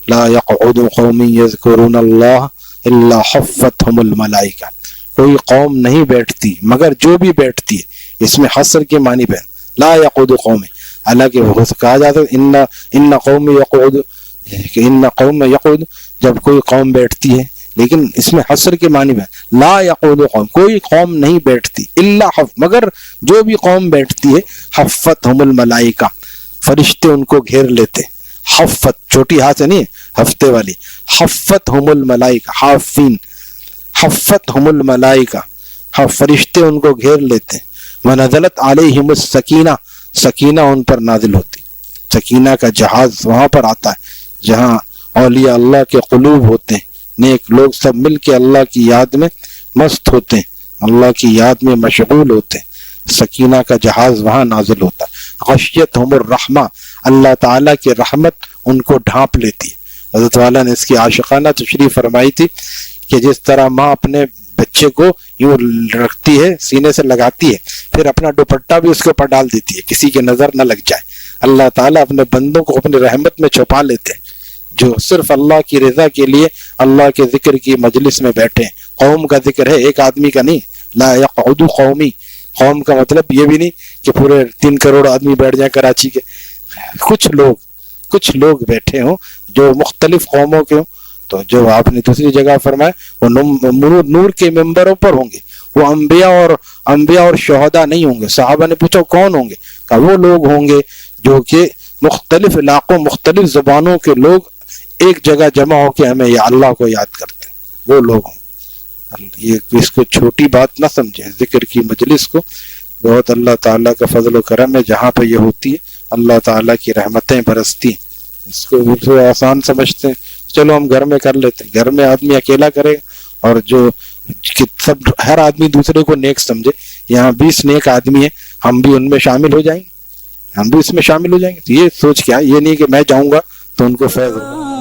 لا یقعد قوم یذکرون اللہ الا حفتہم الملائکہ، کوئی قوم نہیں بیٹھتی مگر جو بھی بیٹھتی ہے، اس میں حصر کے معنی پہ لا یقعد قوم، حالانکہ وہ کہا جاتا ہے ان قوم یقعد، کہ ان قوم یقعد جب کوئی قوم بیٹھتی ہے، لیکن اس میں حصر کے معنی میں لا یقعد قوم، کوئی قوم نہیں بیٹھتی الا مگر جو بھی قوم بیٹھتی ہے حفتہم الملائکہ، فرشتے ان کو گھیر لیتے، حفت چھوٹی ہاتھ سے نہیں، ہفتے والی، حفتہم الملائکہ، حافین، حفتہم الملائکہ، فرشتے ان کو گھیر لیتے، ونزلت علیہم السکینہ، سکینہ ان پر نازل ہوتی، سکینہ کا جہاز وہاں پر آتا ہے جہاں اولیاء اللہ کے قلوب ہوتے ہیں، نیک لوگ سب مل کے اللہ کی یاد میں مست ہوتے ہیں، اللہ کی یاد میں مشغول ہوتے ہیں، سکینہ کا جہاز وہاں نازل ہوتا ہے، غشیتہم الرحمہ، اللہ تعالیٰ کی رحمت ان کو ڈھانپ لیتی ہے۔ حضرت والا نے اس کی عاشقانہ تشریح فرمائی تھی کہ جس طرح ماں اپنے بچے کو یوں رکھتی ہے، سینے سے لگاتی ہے، پھر اپنا دوپٹہ بھی اس کے اوپر ڈال دیتی ہے کسی کی نظر نہ لگ جائے، اللہ تعالیٰ اپنے بندوں کو اپنی رحمت میں چھپا لیتے ہیں جو صرف اللہ کی رضا کے لیے اللہ کے ذکر کی مجلس میں بیٹھے ہیں۔ قوم کا ذکر ہے، ایک آدمی کا نہیں، لا یقعد قومی، قوم کا مطلب یہ بھی نہیں کہ پورے 3 کروڑ آدمی بیٹھ جائیں کراچی کے، کچھ لوگ بیٹھے ہوں جو مختلف قوموں کے ہوں، تو جو آپ نے دوسری جگہ فرمایا وہ نور کے ممبروں پر ہوں گے، وہ انبیاء اور شہداء نہیں ہوں گے۔ صحابہ نے پوچھا کون ہوں گے؟ کہا وہ لوگ ہوں گے جو کہ مختلف علاقوں، مختلف زبانوں کے لوگ ایک جگہ جمع ہو کے ہمیں یا اللہ کو یاد کرتے ہیں، وہ لوگ ہوں۔ یہ اس کو چھوٹی بات نہ سمجھیں، ذکر کی مجلس کو بہت اللہ تعالیٰ کا فضل و کرم ہے، جہاں پہ یہ ہوتی ہے اللہ تعالیٰ کی رحمتیں برستی ہیں، اس کو بالکل آسان سمجھتے ہیں، چلو ہم گھر میں کر لیتے ہیں، گھر میں آدمی اکیلا کرے اور جو سب ہر آدمی دوسرے کو نیک سمجھے، یہاں 20 نیک آدمی ہیں، ہم بھی ان میں شامل ہو جائیں گے، ہم بھی اس میں شامل ہو جائیں گے، تو یہ سوچ کیا، یہ نہیں کہ میں جاؤں گا تو ان کو فیض ہوگا۔